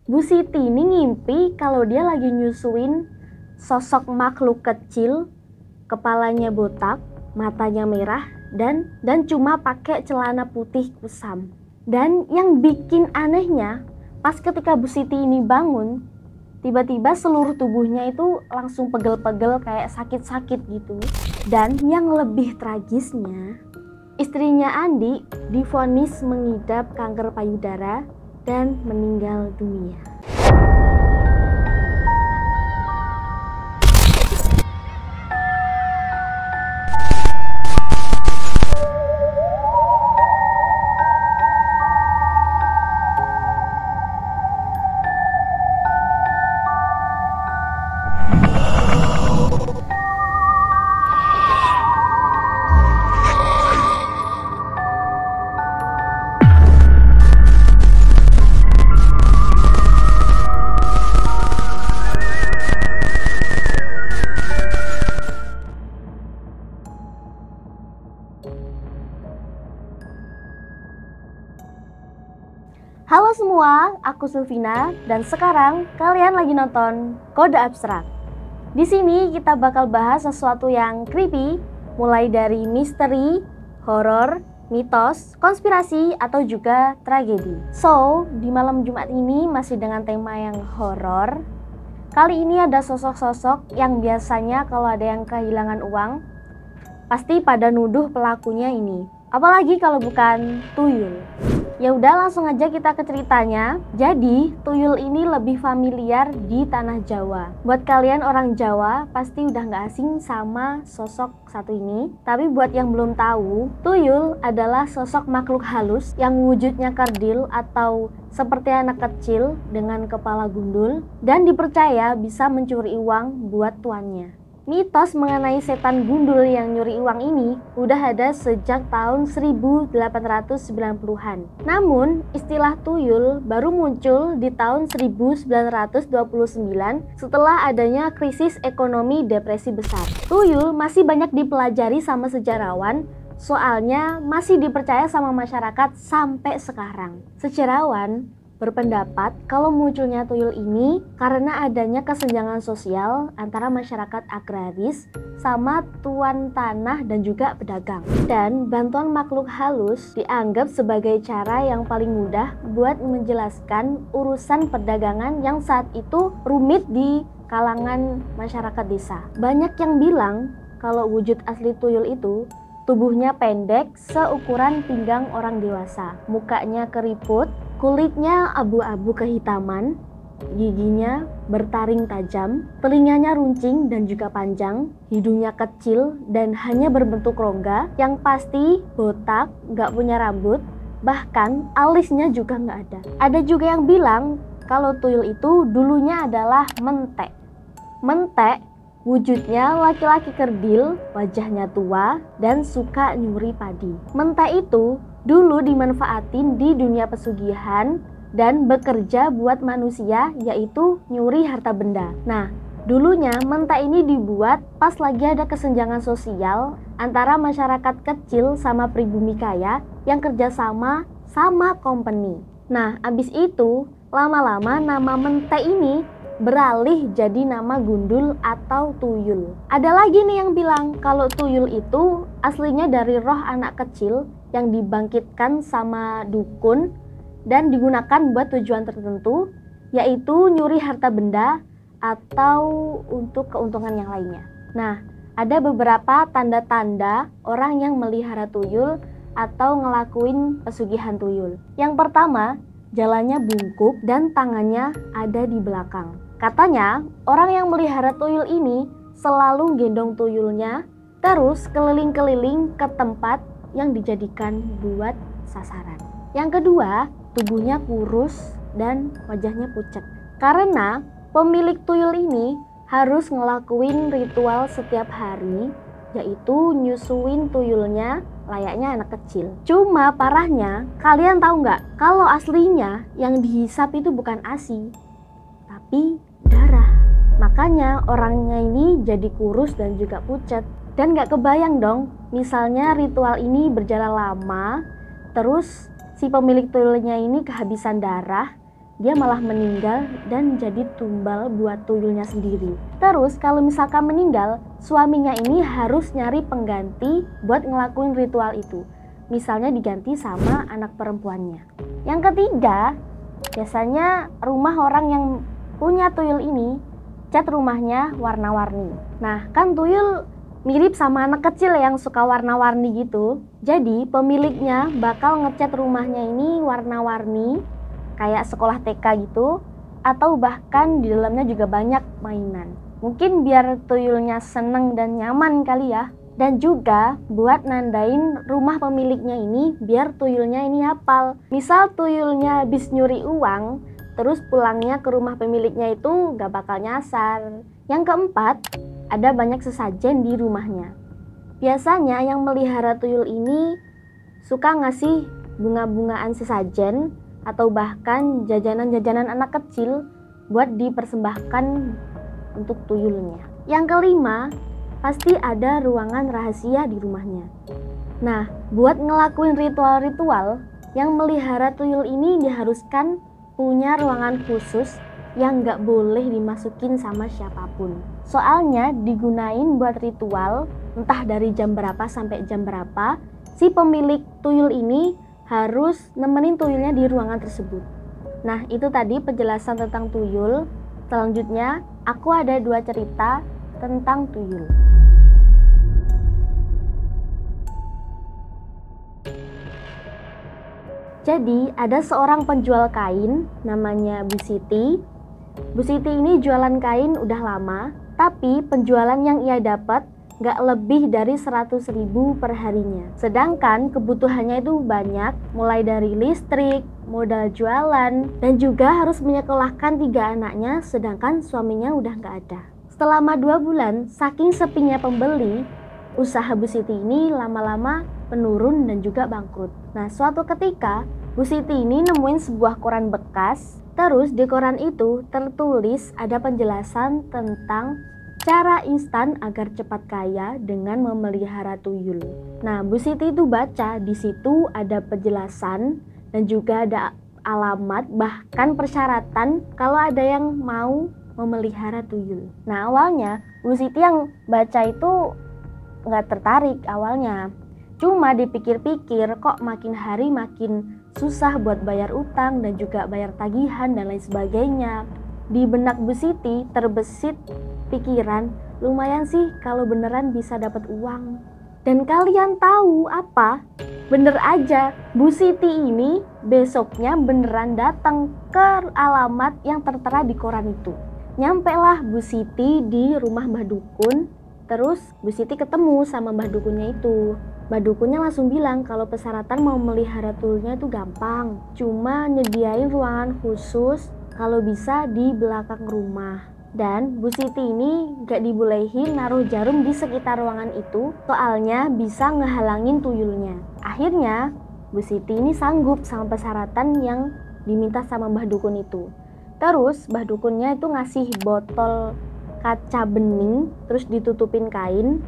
Bu Siti ini ngimpi kalau dia lagi nyusuin sosok makhluk kecil, kepalanya botak, matanya merah, dan cuma pakai celana putih kusam. Dan yang bikin anehnya, pas ketika Bu Siti ini bangun, tiba-tiba seluruh tubuhnya itu langsung pegel-pegel kayak sakit-sakit gitu. Dan yang lebih tragisnya, istrinya Andi divonis mengidap kanker payudara dan meninggal dunia. Halo semua, aku Sulvina dan sekarang kalian lagi nonton Kode Abstrak. Di sini kita bakal bahas sesuatu yang creepy, mulai dari misteri, horor, mitos, konspirasi atau juga tragedi. So, di malam Jumat ini masih dengan tema yang horor. Kali ini ada sosok-sosok yang biasanya kalau ada yang kehilangan uang, pasti pada nuduh pelakunya ini. Apalagi kalau bukan tuyul. Ya udah langsung aja kita ke ceritanya. Jadi tuyul ini lebih familiar di tanah Jawa. Buat kalian orang Jawa pasti udah gak asing sama sosok satu ini. Tapi buat yang belum tahu, tuyul adalah sosok makhluk halus yang wujudnya kerdil atau seperti anak kecil dengan kepala gundul dan dipercaya bisa mencuri uang buat tuannya. Mitos mengenai setan gundul yang nyuri uang ini udah ada sejak tahun 1890-an. Namun, istilah tuyul baru muncul di tahun 1929 setelah adanya krisis ekonomi depresi besar. Tuyul masih banyak dipelajari sama sejarawan, soalnya masih dipercaya sama masyarakat sampai sekarang. Sejarawan berpendapat kalau munculnya tuyul ini karena adanya kesenjangan sosial antara masyarakat agraris sama tuan tanah dan juga pedagang. Dan bantuan makhluk halus dianggap sebagai cara yang paling mudah buat menjelaskan urusan perdagangan yang saat itu rumit di kalangan masyarakat desa. Banyak yang bilang kalau wujud asli tuyul itu tubuhnya pendek seukuran pinggang orang dewasa, mukanya keriput, kulitnya abu-abu kehitaman, giginya bertaring tajam, telinganya runcing dan juga panjang, hidungnya kecil dan hanya berbentuk rongga, yang pasti botak, gak punya rambut, bahkan alisnya juga gak ada. Ada juga yang bilang kalau tuyul itu dulunya adalah mentek. Mentek wujudnya laki-laki kerdil, wajahnya tua, dan suka nyuri padi. Mentek itu dulu dimanfaatin di dunia pesugihan dan bekerja buat manusia, yaitu nyuri harta benda. Nah, dulunya mentek ini dibuat pas lagi ada kesenjangan sosial antara masyarakat kecil sama pribumi kaya yang kerjasama sama company. Nah, abis itu lama-lama nama mentek ini beralih jadi nama gundul atau tuyul. Ada lagi nih yang bilang kalau tuyul itu aslinya dari roh anak kecil yang dibangkitkan sama dukun dan digunakan buat tujuan tertentu, yaitu nyuri harta benda atau untuk keuntungan yang lainnya. Nah, ada beberapa tanda-tanda orang yang melihara tuyul atau ngelakuin pesugihan tuyul. Yang pertama, jalannya bungkuk dan tangannya ada di belakang. Katanya, orang yang melihara tuyul ini selalu gendong tuyulnya, terus keliling-keliling ke tempat yang dijadikan buat sasaran. Yang kedua, tubuhnya kurus dan wajahnya pucat. Karena pemilik tuyul ini harus ngelakuin ritual setiap hari, yaitu nyusuin tuyulnya layaknya anak kecil. Cuma parahnya, kalian tahu nggak kalau aslinya yang dihisap itu bukan ASI, tapi darah. Makanya orangnya ini jadi kurus dan juga pucat. Dan gak kebayang dong, misalnya ritual ini berjalan lama, terus si pemilik tuyulnya ini kehabisan darah, dia malah meninggal dan jadi tumbal buat tuyulnya sendiri. Terus kalau misalkan meninggal, suaminya ini harus nyari pengganti buat ngelakuin ritual itu. Misalnya diganti sama anak perempuannya. Yang ketiga, biasanya rumah orang yang punya tuyul ini cat rumahnya warna-warni. Nah, kan tuyul mirip sama anak kecil yang suka warna-warni gitu. Jadi pemiliknya bakal ngecat rumahnya ini warna-warni kayak sekolah TK gitu, atau bahkan di dalamnya juga banyak mainan. Mungkin biar tuyulnya seneng dan nyaman kali ya. Dan juga buat nandain rumah pemiliknya ini biar tuyulnya ini hafal. Misal tuyulnya habis nyuri uang, terus pulangnya ke rumah pemiliknya itu gak bakal nyasar. Yang keempat, ada banyak sesajen di rumahnya. Biasanya yang melihara tuyul ini suka ngasih bunga-bungaan sesajen atau bahkan jajanan-jajanan anak kecil buat dipersembahkan untuk tuyulnya. Yang kelima, pasti ada ruangan rahasia di rumahnya. Nah, buat ngelakuin ritual-ritual, yang melihara tuyul ini diharuskan punya ruangan khusus yang gak boleh dimasukin sama siapapun. Soalnya digunain buat ritual, entah dari jam berapa sampai jam berapa, si pemilik tuyul ini harus nemenin tuyulnya di ruangan tersebut. Nah, itu tadi penjelasan tentang tuyul. Selanjutnya, aku ada 2 cerita tentang tuyul. Jadi, ada seorang penjual kain namanya Bu Siti. Bu Siti ini jualan kain udah lama, tapi penjualan yang ia dapat gak lebih dari 100.000 per harinya. Sedangkan kebutuhannya itu banyak, mulai dari listrik, modal jualan, dan juga harus menyekolahkan 3 anaknya, sedangkan suaminya udah gak ada. Selama 2 bulan, saking sepinya pembeli, usaha Bu Siti ini lama-lama menurun dan juga bangkrut. Nah, suatu ketika Bu Siti ini nemuin sebuah koran bekas, terus di koran itu tertulis ada penjelasan tentang cara instan agar cepat kaya dengan memelihara tuyul. Nah, Bu Siti itu baca di situ ada penjelasan dan juga ada alamat, bahkan persyaratan kalau ada yang mau memelihara tuyul. Nah, awalnya Bu Siti yang baca itu nggak tertarik awalnya. Cuma dipikir-pikir kok makin hari makin susah buat bayar utang dan juga bayar tagihan dan lain sebagainya. Di benak Bu Siti terbesit pikiran, lumayan sih kalau beneran bisa dapat uang. Dan kalian tahu apa? Bener aja, Bu Siti ini besoknya beneran datang ke alamat yang tertera di koran itu. Nyampelah Bu Siti di rumah Mbah Dukun. Terus Bu Siti ketemu sama Mbah Dukunnya itu. Mbah Dukunnya langsung bilang kalau persyaratan mau melihara tuyulnya itu gampang. Cuma nyediain ruangan khusus kalau bisa di belakang rumah. Dan Bu Siti ini gak dibolehin naruh jarum di sekitar ruangan itu, soalnya bisa ngehalangin tuyulnya. Akhirnya Bu Siti ini sanggup sama persyaratan yang diminta sama Mbah Dukun itu. Terus Mbah Dukunnya itu ngasih botol kaca bening, terus ditutupin kain,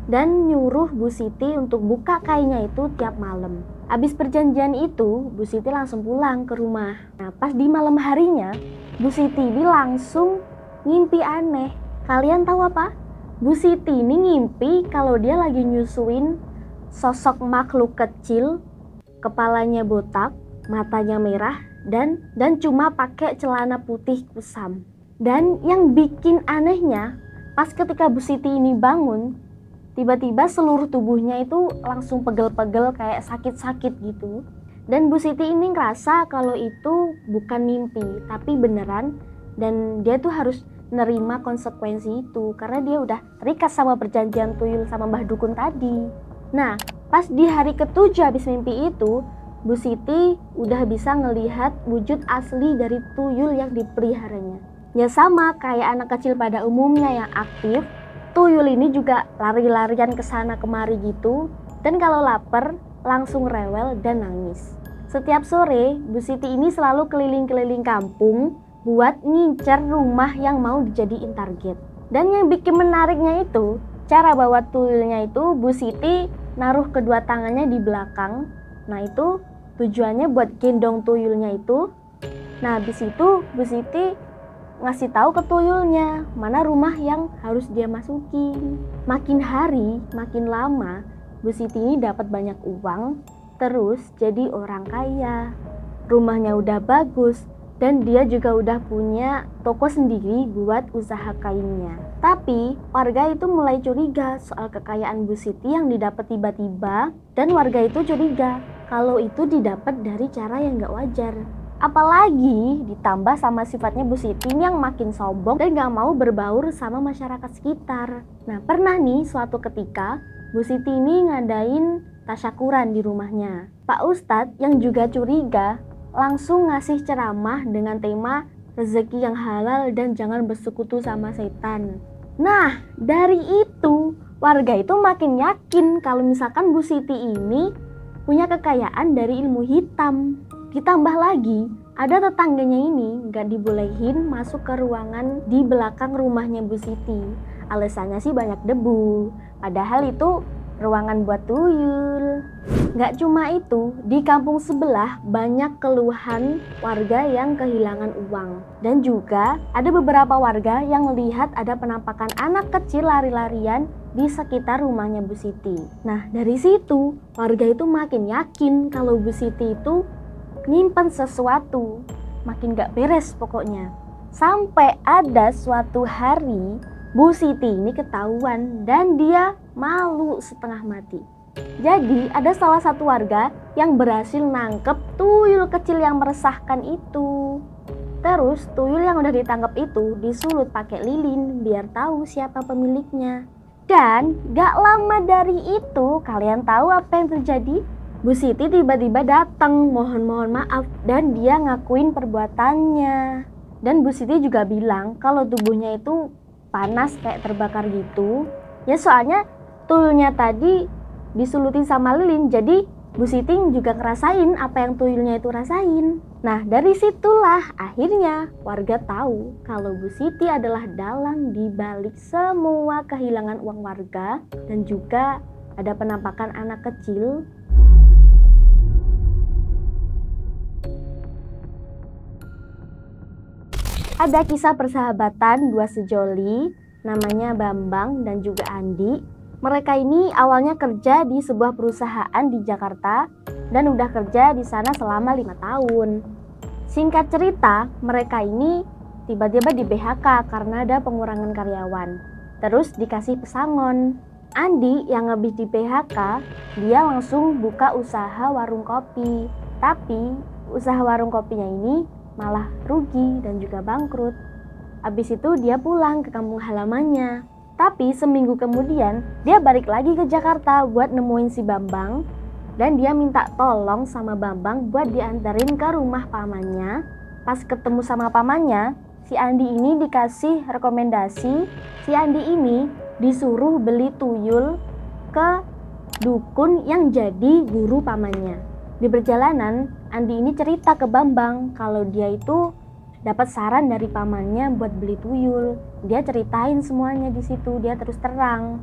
dan nyuruh Bu Siti untuk buka kainnya itu tiap malam. Abis perjanjian itu, Bu Siti langsung pulang ke rumah. Nah, pas di malam harinya, Bu Siti ini langsung ngimpi aneh. Kalian tahu apa? Bu Siti ini ngimpi kalau dia lagi nyusuin sosok makhluk kecil, kepalanya botak, matanya merah, dan cuma pakai celana putih kusam. Dan yang bikin anehnya, pas ketika Bu Siti ini bangun, tiba-tiba seluruh tubuhnya itu langsung pegel-pegel kayak sakit-sakit gitu. Dan Bu Siti ini ngerasa kalau itu bukan mimpi, tapi beneran. Dan dia tuh harus nerima konsekuensi itu, karena dia udah terikat sama perjanjian tuyul sama Mbah Dukun tadi. Nah, pas di hari ke-7 habis mimpi itu, Bu Siti udah bisa ngelihat wujud asli dari tuyul yang dipeliharanya. Ya sama kayak anak kecil pada umumnya yang aktif, tuyul ini juga lari-larian ke sana kemari gitu, dan kalau lapar langsung rewel dan nangis. Setiap sore, Bu Siti ini selalu keliling-keliling kampung buat ngincer rumah yang mau dijadiin target. Dan yang bikin menariknya itu, cara bawa tuyulnya itu Bu Siti naruh kedua tangannya di belakang. Nah, itu tujuannya buat gendong tuyulnya itu Nah, habis itu Bu Siti ngasih tahu ke tuyulnya mana rumah yang harus dia masukin. Makin hari, makin lama, Bu Siti ini dapat banyak uang, terus jadi orang kaya. Rumahnya udah bagus, dan dia juga udah punya toko sendiri buat usaha kainnya. Tapi warga itu mulai curiga soal kekayaan Bu Siti yang didapat tiba-tiba, dan warga itu curiga kalau itu didapat dari cara yang gak wajar. Apalagi ditambah sama sifatnya Bu Siti yang makin sombong dan gak mau berbaur sama masyarakat sekitar. Nah, pernah nih suatu ketika Bu Siti ini ngadain tasyakuran di rumahnya. Pak Ustadz yang juga curiga langsung ngasih ceramah dengan tema rezeki yang halal dan jangan bersekutu sama setan. Nah, dari itu warga itu makin yakin kalau misalkan Bu Siti ini punya kekayaan dari ilmu hitam. Ditambah lagi, ada tetangganya ini gak dibolehin masuk ke ruangan di belakang rumahnya Bu Siti. Alasannya sih banyak debu, padahal itu ruangan buat tuyul. Gak cuma itu, di kampung sebelah banyak keluhan warga yang kehilangan uang. Dan juga ada beberapa warga yang melihat ada penampakan anak kecil lari-larian di sekitar rumahnya Bu Siti. Nah, dari situ warga itu makin yakin kalau Bu Siti itu nyimpen sesuatu, makin gak beres pokoknya. Sampai ada suatu hari Bu Siti ini ketahuan dan dia malu setengah mati. Jadi ada salah satu warga yang berhasil nangkep tuyul kecil yang meresahkan itu. Terus tuyul yang udah ditangkap itu disulut pakai lilin biar tahu siapa pemiliknya. Dan gak lama dari itu, kalian tahu apa yang terjadi? Bu Siti tiba-tiba datang mohon maaf dan dia ngakuin perbuatannya. Dan Bu Siti juga bilang kalau tubuhnya itu panas kayak terbakar gitu. Ya soalnya tuyulnya tadi disulutin sama lilin, jadi Bu Siti juga ngerasain apa yang tuyulnya itu rasain. Nah, dari situlah akhirnya warga tahu kalau Bu Siti adalah dalang di balik semua kehilangan uang warga dan juga ada penampakan anak kecil. Ada kisah persahabatan dua sejoli, namanya Bambang dan juga Andi. Mereka ini awalnya kerja di sebuah perusahaan di Jakarta dan udah kerja di sana selama 5 tahun. Singkat cerita, mereka ini tiba-tiba di PHK karena ada pengurangan karyawan. Terus dikasih pesangon. Andi yang habis di PHK, dia langsung buka usaha warung kopi. Tapi usaha warung kopinya ini malah rugi dan juga bangkrut. Habis itu dia pulang ke kampung halamannya. Tapi seminggu kemudian dia balik lagi ke Jakarta buat nemuin si Bambang. Dan dia minta tolong sama Bambang buat diantarin ke rumah pamannya. Pas ketemu sama pamannya, si Andi ini dikasih rekomendasi. Si Andi ini disuruh beli tuyul ke dukun yang jadi guru pamannya. Di perjalanan, Andi ini cerita ke Bambang kalau dia itu dapat saran dari pamannya buat beli tuyul. Dia ceritain semuanya di situ, dia terus terang.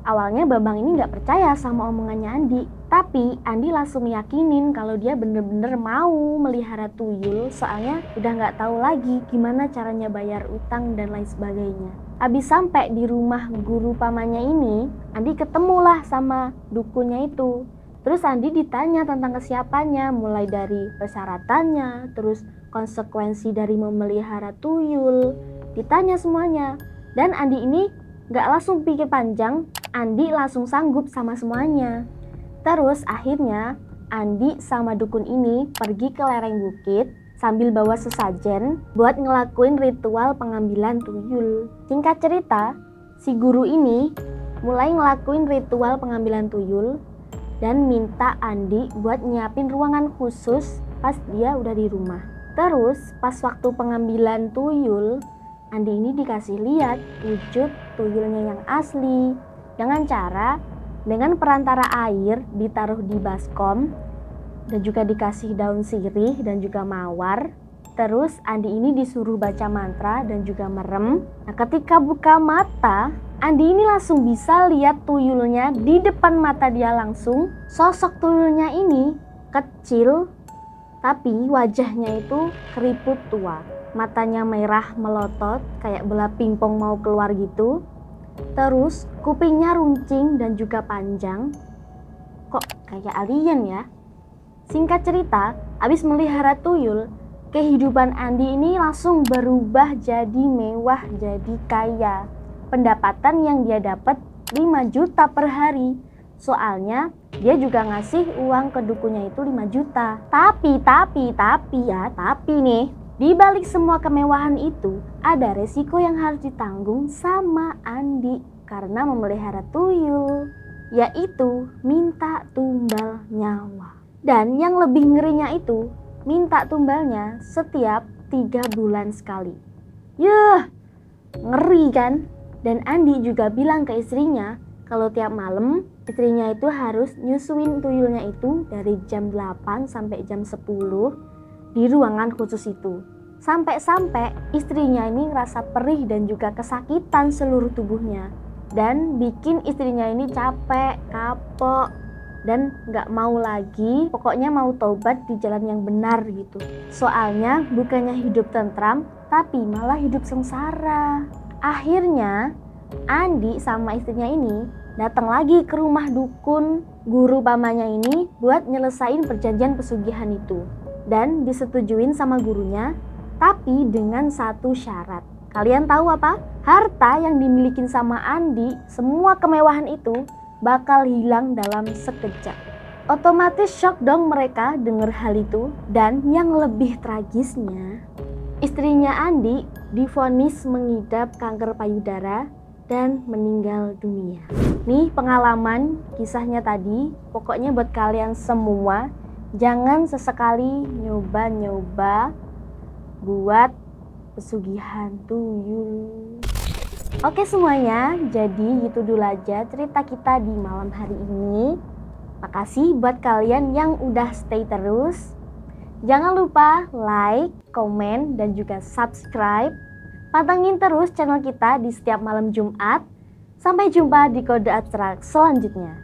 Awalnya Bambang ini gak percaya sama omongannya Andi, tapi Andi langsung yakinin kalau dia bener-bener mau melihara tuyul, soalnya udah gak tahu lagi gimana caranya bayar utang dan lain sebagainya. Habis sampai di rumah guru pamannya ini, Andi ketemulah sama dukunnya itu. Terus Andi ditanya tentang kesiapannya, mulai dari persyaratannya, terus konsekuensi dari memelihara tuyul, ditanya semuanya. Dan Andi ini gak langsung pikir panjang, Andi langsung sanggup sama semuanya. Terus akhirnya Andi sama dukun ini pergi ke lereng bukit sambil bawa sesajen buat ngelakuin ritual pengambilan tuyul. Singkat cerita, si guru ini mulai ngelakuin ritual pengambilan tuyul dan minta Andi buat nyiapin ruangan khusus pas dia udah di rumah. Terus pas waktu pengambilan tuyul, Andi ini dikasih lihat wujud tuyulnya yang asli dengan perantara air ditaruh di baskom dan juga dikasih daun sirih dan juga mawar. Terus Andi ini disuruh baca mantra dan juga merem. Nah, ketika buka mata, Andi ini langsung bisa lihat tuyulnya di depan mata dia langsung. Sosok tuyulnya ini kecil, tapi wajahnya itu keriput tua. Matanya merah melotot kayak bola pingpong mau keluar gitu. Terus kupingnya runcing dan juga panjang. Kok kayak alien ya? Singkat cerita, abis melihara tuyul, kehidupan Andi ini langsung berubah jadi mewah, jadi kaya. Pendapatan yang dia dapat 5 juta per hari. Soalnya dia juga ngasih uang ke dukunya itu 5 juta. Tapi nih, di balik semua kemewahan itu, ada resiko yang harus ditanggung sama Andi karena memelihara tuyul, yaitu minta tumbal nyawa. Dan yang lebih ngerinya itu, minta tumbalnya setiap 3 bulan sekali. Yah, ngeri kan? Dan Andi juga bilang ke istrinya kalau tiap malam istrinya itu harus nyusuin tuyulnya itu dari jam 8 sampai jam 10 di ruangan khusus itu. Sampai-sampai istrinya ini ngerasa perih dan juga kesakitan seluruh tubuhnya. Dan bikin istrinya ini capek, kapok, dan gak mau lagi, pokoknya mau taubat di jalan yang benar gitu. Soalnya bukannya hidup tentram, tapi malah hidup sengsara. Akhirnya Andi sama istrinya ini datang lagi ke rumah dukun guru pamannya ini buat nyelesain perjanjian pesugihan itu. Dan disetujuin sama gurunya, tapi dengan satu syarat. Kalian tahu apa? Harta yang dimiliki sama Andi, semua kemewahan itu bakal hilang dalam sekejap. Otomatis shock dong mereka dengar hal itu. Dan yang lebih tragisnya, istrinya Andi divonis mengidap kanker payudara dan meninggal dunia. Nih pengalaman kisahnya tadi. Pokoknya buat kalian semua, jangan sesekali nyoba-nyoba buat pesugihan tuyul. Oke semuanya, jadi gitu dulu aja cerita kita di malam hari ini. Makasih buat kalian yang udah stay terus. Jangan lupa like, komen, dan juga subscribe. Pantengin terus channel kita di setiap malam Jumat. Sampai jumpa di Kode Abstrak selanjutnya.